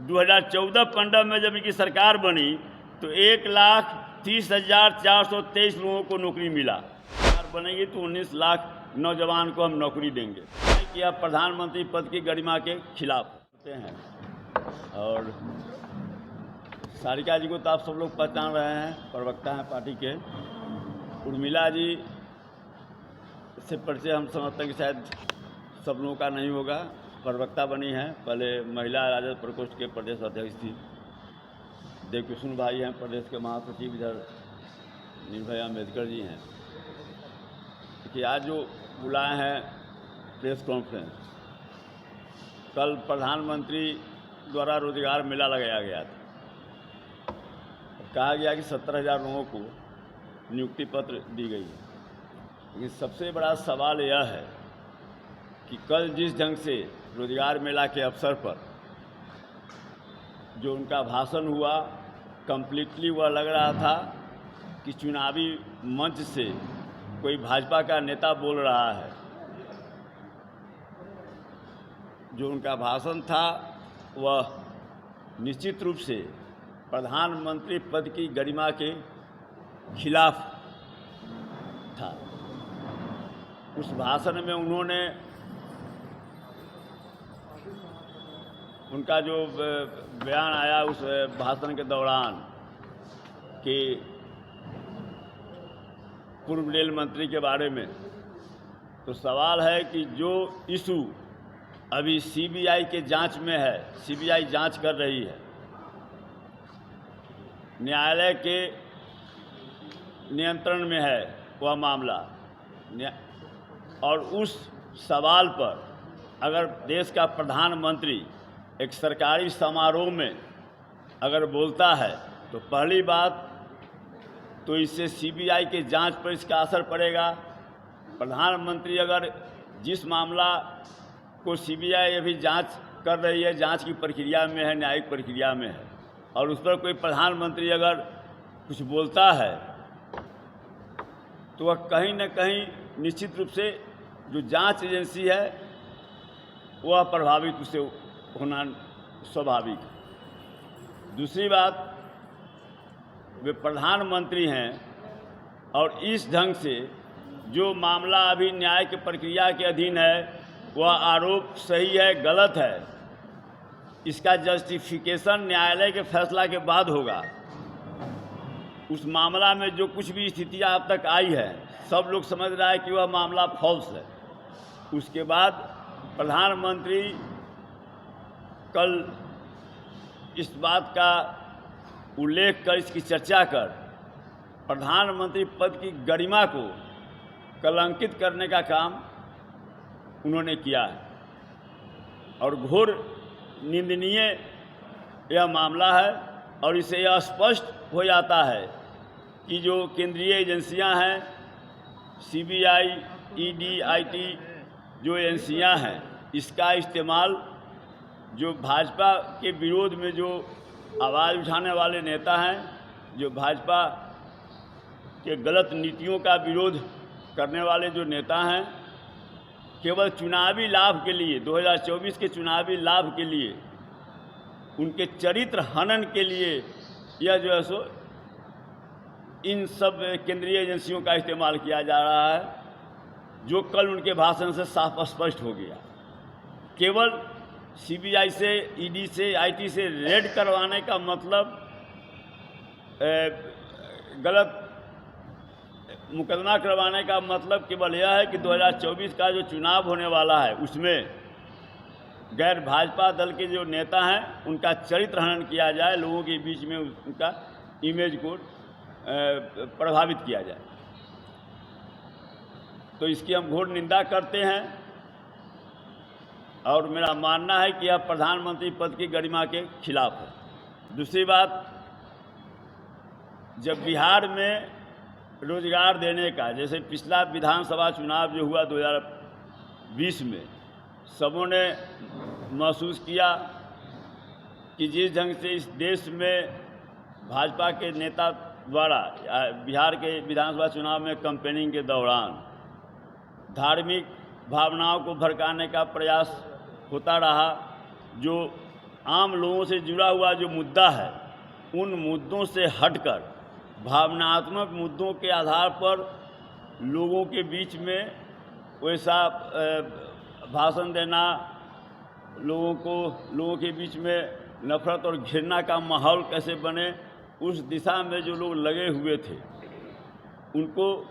2014-15 में जब इनकी सरकार बनी तो 1,30,423 लोगों को नौकरी मिला। सरकार बनेगी तो 19 लाख नौजवान को हम नौकरी देंगे। कि आप प्रधानमंत्री पद की गरिमा के खिलाफ होते हैं। और सारिका जी को तो आप सब लोग पहचान रहे हैं, प्रवक्ता हैं पार्टी के। उर्मिला जी से परिचय हम समझते हैं कि शायद सब लोगों का नहीं होगा। प्रवक्ता बनी हैं, पहले महिला राजद प्रकोष्ठ के प्रदेश अध्यक्ष थी। देवकिशन भाई हैं प्रदेश के महासचिव, इधर निर्भया अम्बेडकर जी हैं। कि आज जो बुलाए हैं प्रेस कॉन्फ्रेंस, कल प्रधानमंत्री द्वारा रोजगार मेला लगाया गया था। कहा गया कि 17,000 लोगों को नियुक्ति पत्र दी गई है। लेकिन सबसे बड़ा सवाल यह है कि कल जिस ढंग से रोजगार मेला के अवसर पर जो उनका भाषण हुआ, कम्प्लीटली वह लग रहा था कि चुनावी मंच से कोई भाजपा का नेता बोल रहा है। जो उनका भाषण था वह निश्चित रूप से प्रधानमंत्री पद की गरिमा के खिलाफ था। उस भाषण में उन्होंने उनका जो बयान आया उस भाषण के दौरान कि पूर्व रेल मंत्री के बारे में, तो सवाल है कि जो इशू अभी सीबीआई के जांच में है, सीबीआई जांच कर रही है, न्यायालय के नियंत्रण में है वह मामला, और उस सवाल पर अगर देश का प्रधानमंत्री एक सरकारी समारोह में अगर बोलता है तो पहली बात तो इससे सीबीआई के जांच पर इसका असर पड़ेगा। प्रधानमंत्री अगर जिस मामला को सीबीआई अभी जांच कर रही है, जांच की प्रक्रिया में है, न्यायिक प्रक्रिया में है, और उस पर कोई प्रधानमंत्री अगर कुछ बोलता है तो वह कहीं न कहीं निश्चित रूप से जो जांच एजेंसी है वह प्रभावित उससे होना स्वाभाविक है। दूसरी बात, वे प्रधानमंत्री हैं और इस ढंग से जो मामला अभी न्याय की प्रक्रिया के अधीन है वह आरोप सही है गलत है, इसका जस्टिफिकेशन न्यायालय के फैसला के बाद होगा। उस मामला में जो कुछ भी स्थितियां अब तक आई है सब लोग समझ रहा है कि वह मामला फॉल्स है। उसके बाद प्रधानमंत्री कल इस बात का उल्लेख कर, इसकी चर्चा कर, प्रधानमंत्री पद की गरिमा को कलंकित करने का काम उन्होंने किया है। और घोर निंदनीय यह मामला है। और इससे यह स्पष्ट हो जाता है कि जो केंद्रीय एजेंसियां हैं, सीबीआई, ईडी, आईटी, जो एजेंसियां हैं, इसका इस्तेमाल जो भाजपा के विरोध में जो आवाज़ उठाने वाले नेता हैं, जो भाजपा के गलत नीतियों का विरोध करने वाले जो नेता हैं, केवल चुनावी लाभ के लिए, 2024 के चुनावी लाभ के लिए, उनके चरित्र हनन के लिए यह जो है सो इन सब केंद्रीय एजेंसियों का इस्तेमाल किया जा रहा है, जो कल उनके भाषण से साफ स्पष्ट हो गया। केवल सीबीआई से, ईडी से, आईटी से रेड करवाने का मतलब, गलत मुकदमा करवाने का मतलब केवल यह है कि 2024 का जो चुनाव होने वाला है उसमें गैर भाजपा दल के जो नेता हैं उनका चरित्र हनन किया जाए, लोगों के बीच में उनका इमेज को प्रभावित किया जाए। तो इसकी हम घोर निंदा करते हैं। और मेरा मानना है कि यह प्रधानमंत्री पद की गरिमा के खिलाफ है। दूसरी बात, जब बिहार में रोजगार देने का, जैसे पिछला विधानसभा चुनाव जो हुआ 2020 में, सबों ने महसूस किया कि जिस ढंग से इस देश में भाजपा के नेता द्वारा बिहार के विधानसभा चुनाव में कैंपेनिंग के दौरान धार्मिक भावनाओं को भड़काने का प्रयास होता रहा, जो आम लोगों से जुड़ा हुआ जो मुद्दा है, उन मुद्दों से हटकर भावनात्मक मुद्दों के आधार पर लोगों के बीच में वैसा भाषण देना, लोगों के बीच में नफरत और घृणा का माहौल कैसे बने, उस दिशा में जो लोग लगे हुए थे उनको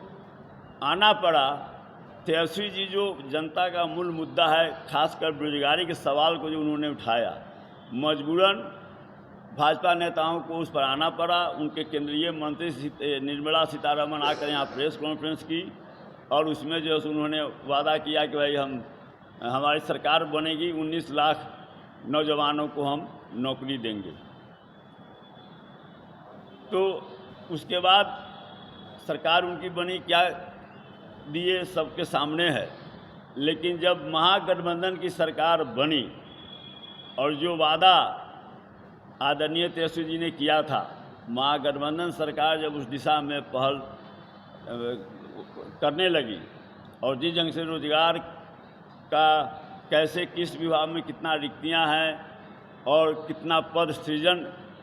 आना पड़ा। तेजस्वी जी जो जनता का मूल मुद्दा है, खासकर बेरोजगारी के सवाल को जो उन्होंने उठाया, मजबूरन भाजपा नेताओं को उस पर आना पड़ा। उनके केंद्रीय मंत्री निर्मला सीतारमण आकर यहाँ प्रेस कॉन्फ्रेंस की और उसमें जो है उन्होंने वादा किया कि भाई हमारी सरकार बनेगी, 19 लाख नौजवानों को हम नौकरी देंगे। तो उसके बाद सरकार उनकी बनी, क्या दिए सबके सामने है। लेकिन जब महागठबंधन की सरकार बनी और जो वादा आदरणीय तेजस्वी जी ने किया था, महागठबंधन सरकार जब उस दिशा में पहल करने लगी और जिस ढंग से रोजगार का कैसे किस विभाग में कितना रिक्तियां हैं और कितना पद सृजन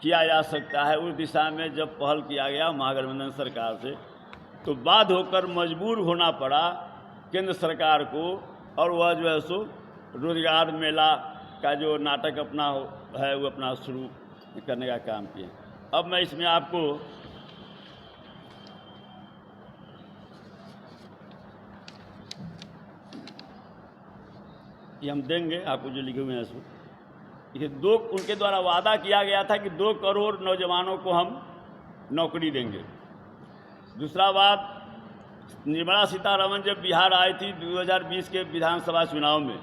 किया जा सकता है, उस दिशा में जब पहल किया गया महागठबंधन सरकार से, तो बाध्य होकर मजबूर होना पड़ा केंद्र सरकार को, और वह जो है सो रोजगार मेला का जो नाटक अपना है वो अपना शुरू करने का काम किए। अब मैं इसमें आपको ये हम देंगे, आपको जो लिखे हुए हैं सो ये उनके द्वारा वादा किया गया था कि 2 करोड़ नौजवानों को हम नौकरी देंगे। दूसरा बात, निर्मला सीतारमण जब बिहार आई थी 2020 के विधानसभा चुनाव में,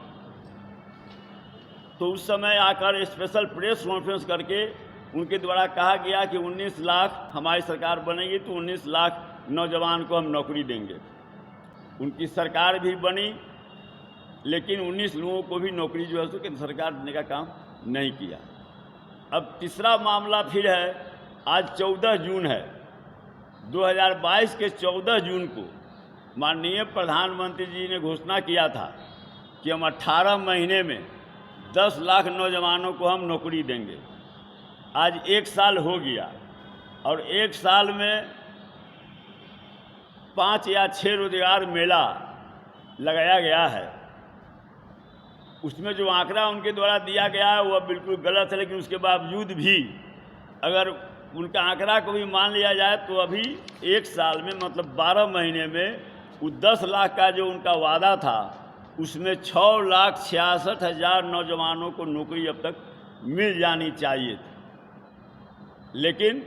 तो उस समय आकर स्पेशल प्रेस कॉन्फ्रेंस करके उनके द्वारा कहा गया कि 19 लाख हमारी सरकार बनेगी तो 19 लाख नौजवान को हम नौकरी देंगे। उनकी सरकार भी बनी, लेकिन 19 लोगों को भी नौकरी जो है सो केंद्र सरकार देने का काम नहीं किया। अब तीसरा मामला फिर है, आज 14 जून है, 2022 के 14 जून को माननीय प्रधानमंत्री जी ने घोषणा किया था कि हम 18 महीने में 10 लाख नौजवानों को हम नौकरी देंगे। आज 1 साल हो गया और 1 साल में 5 या 6 रोजगार मेला लगाया गया है। उसमें जो आंकड़ा उनके द्वारा दिया गया है वह बिल्कुल गलत है, लेकिन उसके बावजूद भी अगर उनका आंकड़ा को भी मान लिया जाए तो अभी 1 साल में मतलब 12 महीने में वो 10 लाख का जो उनका वादा था उसमें 6,66,000 नौजवानों को नौकरी अब तक मिल जानी चाहिए थी। लेकिन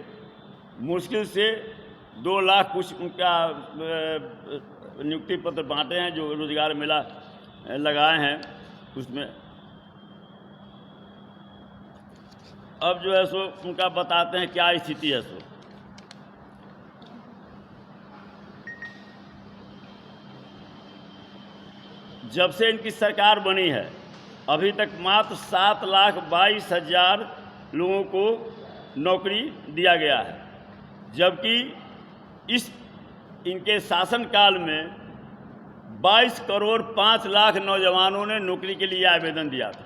मुश्किल से 2 लाख कुछ उनका नियुक्ति पत्र बांटे हैं जो रोजगार मेला लगाए हैं उसमें। अब जो है सो उनका बताते हैं क्या स्थिति है। सो जब से इनकी सरकार बनी है अभी तक मात्र 7,22,000 लोगों को नौकरी दिया गया है, जबकि इस इनके शासनकाल में 22 करोड़ 5 लाख नौजवानों ने नौकरी के लिए आवेदन दिया था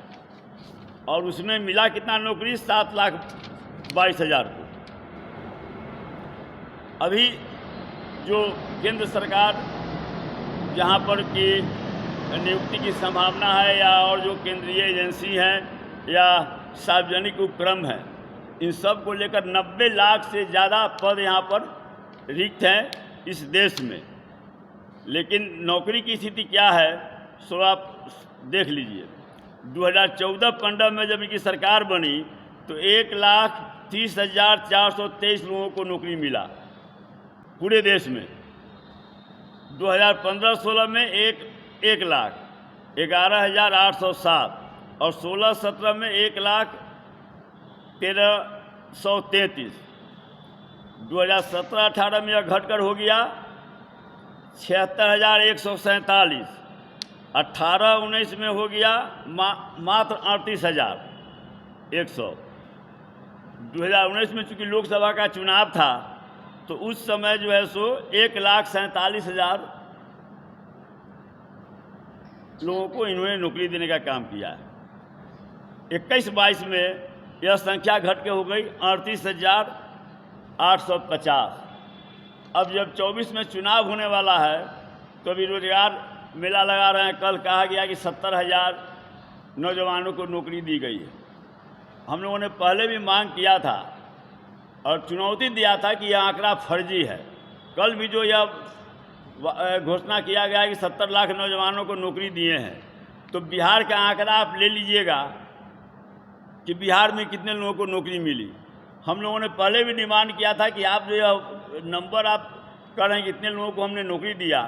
और उसमें मिला कितना नौकरी, 7,22,000 को। अभी जो केंद्र सरकार जहाँ पर कि नियुक्ति की संभावना है या और जो केंद्रीय एजेंसी हैं या सार्वजनिक उपक्रम हैं, इन सब को लेकर 90 लाख से ज़्यादा पद यहाँ पर रिक्त हैं इस देश में। लेकिन नौकरी की स्थिति क्या है सो आप देख लीजिए। 2014-15 में जब इनकी सरकार बनी तो 1,30,423 लोगों को नौकरी मिला पूरे देश में। 2015-16 में 1,11,807 और 16-17 में 1,13,133। 2017-18 में यह घटकर हो गया 76,147। 18-19 में हो गया मात्र 38,100। 2019 में चूँकि लोकसभा का चुनाव था तो उस समय जो है सो 1,47,000 लोगों को इन्होंने नौकरी देने का काम किया है। 21-22 में यह संख्या घट के हो गई 38,850। अब जब 24 में चुनाव होने वाला है तो अभी रोजगार मेला लगा रहे हैं। कल कहा गया कि 70,000 नौजवानों को नौकरी दी गई है। हम लोगों ने पहले भी मांग किया था और चुनौती दिया था कि यह आंकड़ा फर्जी है। कल भी जो यह घोषणा किया गया है कि 70 लाख नौजवानों को नौकरी दिए हैं, तो बिहार का आंकड़ा आप ले लीजिएगा कि बिहार में कितने लोगों को नौकरी मिली। हम लोगों ने पहले भी डिमांड किया था कि आप जो नंबर आप कर रहे हैं कितने लोगों को हमने नौकरी दिया,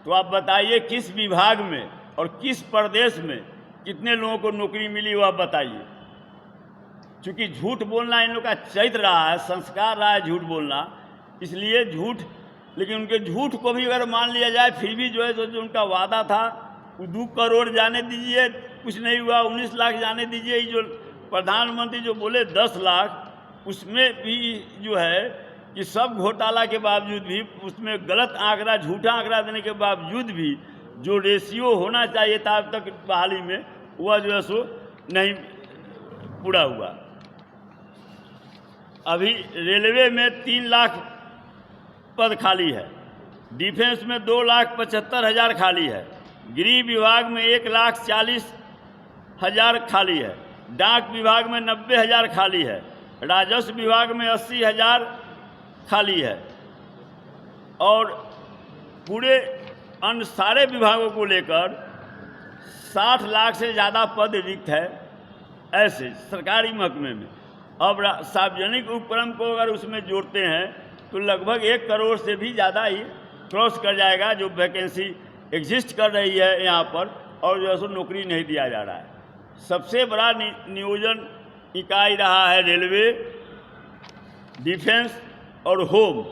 तो आप बताइए किस विभाग में और किस प्रदेश में कितने लोगों को नौकरी मिली, वह बताइए। चूँकि झूठ बोलना इन लोग का चरित्र रहा है, संस्कार रहा है झूठ बोलना, इसलिए झूठ। लेकिन उनके झूठ को भी अगर मान लिया जाए, फिर भी जो है जो उनका वादा था वो 2 करोड़ जाने दीजिए, कुछ नहीं हुआ। 19 लाख जाने दीजिए। जो प्रधानमंत्री जो बोले 10 लाख, उसमें भी जो है कि सब घोटाला के बावजूद भी, उसमें गलत आंकड़ा, झूठा आंकड़ा देने के बावजूद भी जो रेशियो होना चाहिए था अब तक बहाली में, वह जो है सो नहीं पूरा हुआ। अभी रेलवे में 3 लाख पद खाली है, डिफेंस में 2,75,000 खाली है, गृह विभाग में 1,40,000 खाली है, डाक विभाग में 90,000 खाली है, राजस्व विभाग में 80,000 खाली है, और पूरे अन्य सारे विभागों को लेकर 60 लाख से ज़्यादा पद रिक्त है ऐसे सरकारी महकमे में। अब सार्वजनिक उपक्रम को अगर उसमें जोड़ते हैं तो लगभग 1 करोड़ से भी ज़्यादा ही क्रॉस कर जाएगा जो वैकेंसी एग्जिस्ट कर रही है यहाँ पर, और जो है सो नौकरी नहीं दिया जा रहा है। सबसे बड़ा नियोजन इकाई रहा है रेलवे, डिफेंस और होम।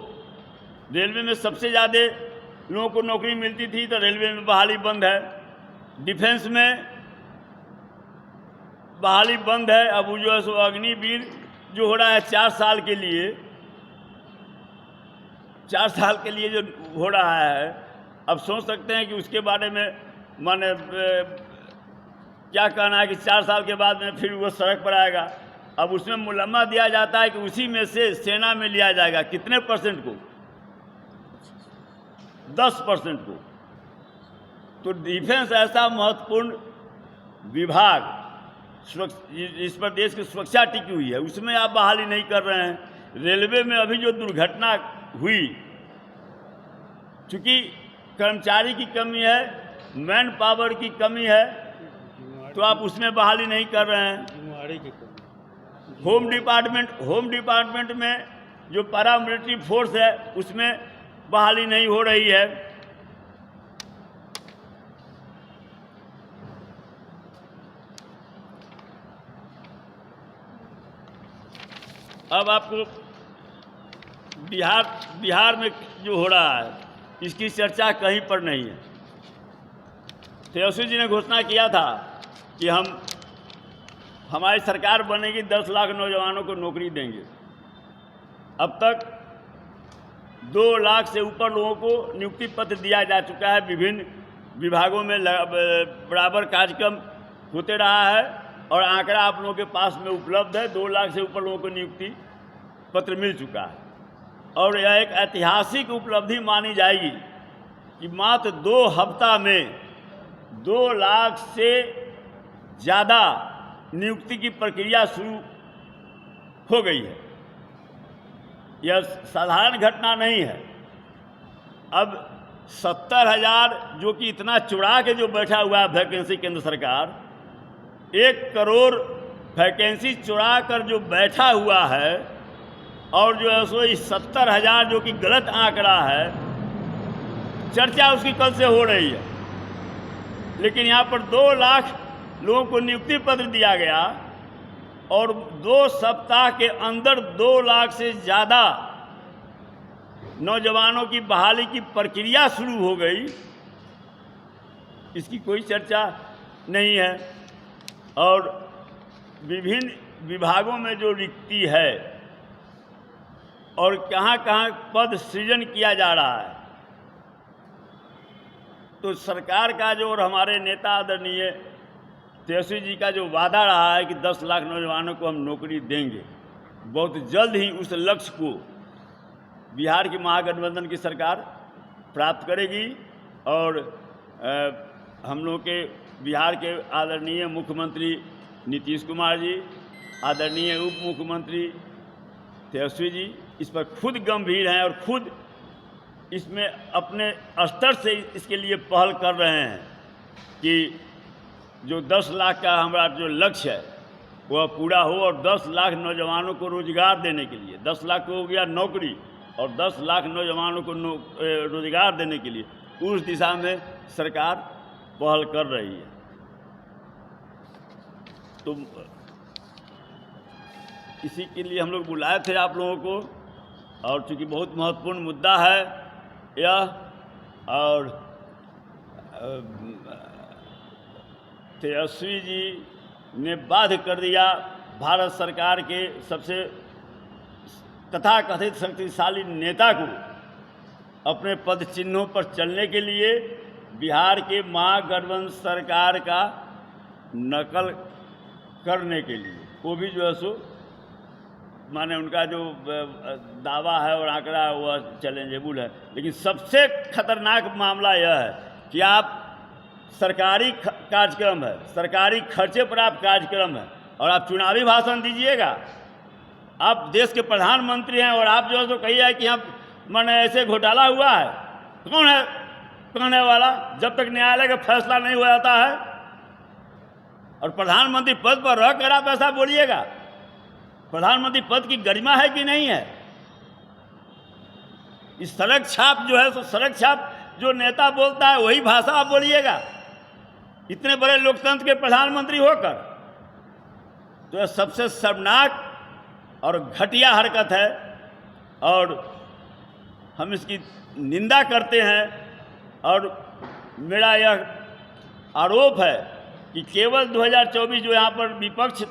रेलवे में सबसे ज़्यादा लोगों को नौकरी मिलती थी, तो रेलवे में बहाली बंद है। डिफेंस में बहाली बंद है। अब वो जो है सो अग्निवीर जो हो रहा है 4 साल के लिए, 4 साल के लिए जो हो रहा है, अब सोच सकते हैं कि उसके बारे में माने क्या कहना है कि 4 साल के बाद में फिर वो सड़क पर आएगा। अब उसमें मुलम्मा दिया जाता है कि उसी में से सेना में लिया जाएगा। कितने परसेंट को? 10% को। तो डिफेंस ऐसा महत्वपूर्ण विभाग, इस पर देश की सुरक्षा टिकी हुई है, उसमें आप बहाली नहीं कर रहे हैं। रेलवे में अभी जो दुर्घटना हुई, चूँकि कर्मचारी की कमी है, मैन पावर की कमी है, तो आप उसमें बहाली नहीं कर रहे हैं। होम डिपार्टमेंट में जो पैरामिलिट्री फोर्स है उसमें बहाली नहीं हो रही है। अब आपको बिहार में जो हो रहा है इसकी चर्चा कहीं पर नहीं है। तेजस्वी जी ने घोषणा किया था कि हमारी सरकार बनेगी 10 लाख नौजवानों को नौकरी देंगे। अब तक 2 लाख से ऊपर लोगों को नियुक्ति पत्र दिया जा चुका है। विभिन्न विभागों में बराबर कार्यक्रम होते रहा है और आंकड़ा आप लोगों के पास में उपलब्ध है। 2 लाख से ऊपर लोगों को नियुक्ति पत्र मिल चुका है और यह एक ऐतिहासिक उपलब्धि मानी जाएगी कि मात्र 2 हफ्ता में 2 लाख से ज़्यादा नियुक्ति की प्रक्रिया शुरू हो गई है। यह साधारण घटना नहीं है। अब 70,000 जो कि इतना चुरा के जो बैठा हुआ है वैकेंसी, केंद्र सरकार 1 करोड़ वैकेंसी चुरा कर जो बैठा हुआ है, और जो है सो इस 70,000 जो कि गलत आंकड़ा है, चर्चा उसकी कल से हो रही है। लेकिन यहाँ पर 2 लाख लोगों को नियुक्ति पत्र दिया गया और 2 सप्ताह के अंदर 2 लाख से ज़्यादा नौजवानों की बहाली की प्रक्रिया शुरू हो गई। इसकी कोई चर्चा नहीं है। और विभिन्न विभागों में जो रिक्ति है और कहाँ कहाँ पद सृजन किया जा रहा है, तो सरकार का जो और हमारे नेता आदरणीय तेजस्वी जी का जो वादा रहा है कि 10 लाख नौजवानों को हम नौकरी देंगे, बहुत जल्द ही उस लक्ष्य को बिहार की महागठबंधन की सरकार प्राप्त करेगी। और हम लोग के बिहार के आदरणीय मुख्यमंत्री नीतीश कुमार जी, आदरणीय उप मुख्यमंत्री तेजस्वी जी इस पर खुद गंभीर हैं और खुद इसमें अपने स्तर से इसके लिए पहल कर रहे हैं कि जो 10 लाख का हमारा जो लक्ष्य है वह पूरा हो और 10 लाख नौजवानों को रोजगार देने के लिए, 10 लाख को हो गया नौकरी और 10 लाख नौजवानों को रोजगार देने के लिए उस दिशा में सरकार पहल कर रही है। तो इसी के लिए हम लोग बुलाए थे आप लोगों को, और चूँकि बहुत महत्वपूर्ण मुद्दा है यह, और तेजस्वी जी ने बाध्य कर दिया भारत सरकार के सबसे तथाकथित शक्तिशाली नेता को अपने पद चिन्हों पर चलने के लिए बिहार के महागठबंधन सरकार का नकल करने के लिए। वो भी जो है सो माने उनका जो दावा है और आंकड़ा है वह चैलेंजेबल है। लेकिन सबसे खतरनाक मामला यह है कि आप सरकारी कार्यक्रम है, सरकारी खर्चे पर आप कार्यक्रम है और आप चुनावी भाषण दीजिएगा। आप देश के प्रधानमंत्री हैं और आप जो है तो कहिए कि हम माने ऐसे घोटाला हुआ है। कौन है कहने वाला? जब तक न्यायालय का फैसला नहीं हो जाता है और प्रधानमंत्री पद पर रह कर आप ऐसा बोलिएगा। प्रधानमंत्री पद की गरिमा है कि नहीं है? इस सड़क छाप जो है, तो सड़क छाप जो नेता बोलता है वही भाषा आप बोलिएगा, इतने बड़े लोकतंत्र के प्रधानमंत्री होकर। तो यह सबसे शर्मनाक और घटिया हरकत है और हम इसकी निंदा करते हैं। और मेरा यह आरोप है कि केवल 2024 जो यहाँ पर विपक्ष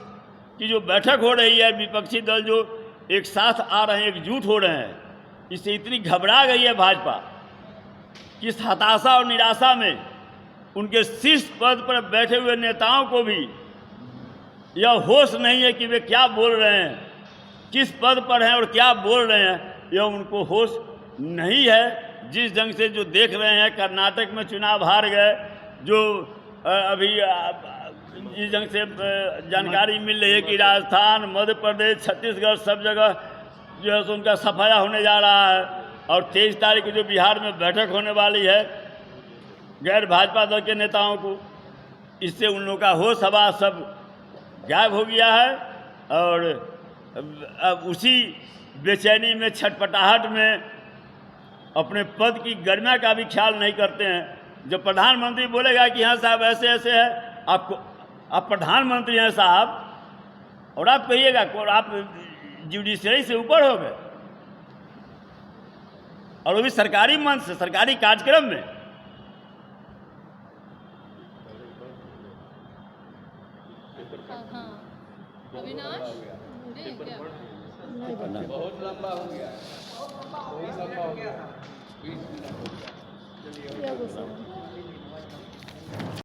की जो बैठक हो रही है, विपक्षी दल जो एक साथ आ रहे हैं, एकजुट हो रहे हैं, इससे इतनी घबरा गई है भाजपा कि इस हताशा और निराशा में उनके शीर्ष पद पर बैठे हुए नेताओं को भी यह होश नहीं है कि वे क्या बोल रहे हैं, किस पद पर हैं और क्या बोल रहे हैं, यह उनको होश नहीं है। जिस ढंग से जो देख रहे हैं, कर्नाटक में चुनाव हार गए, जो अभी इस ढंग से जानकारी मिल रही है कि राजस्थान, मध्य प्रदेश, छत्तीसगढ़ सब जगह जो है उनका सफाया होने जा रहा है। और 23 तारीख को जो बिहार में बैठक होने वाली है गैर भाजपा दल के नेताओं को, इससे उन लोगों का होश हवा सब गायब हो गया है। और अब उसी बेचैनी में, छटपटाहट में अपने पद की गरिमा का भी ख्याल नहीं करते हैं। जब प्रधानमंत्री बोलेगा कि हाँ साहब ऐसे ऐसे है, आप प्रधानमंत्री हैं साहब, और आप कहिएगा और आप जुडिशरी से ऊपर हो गए, और वो भी सरकारी मंच से, सरकारी कार्यक्रम में। अविनाश बहुत लंबा हो गया, हो गया।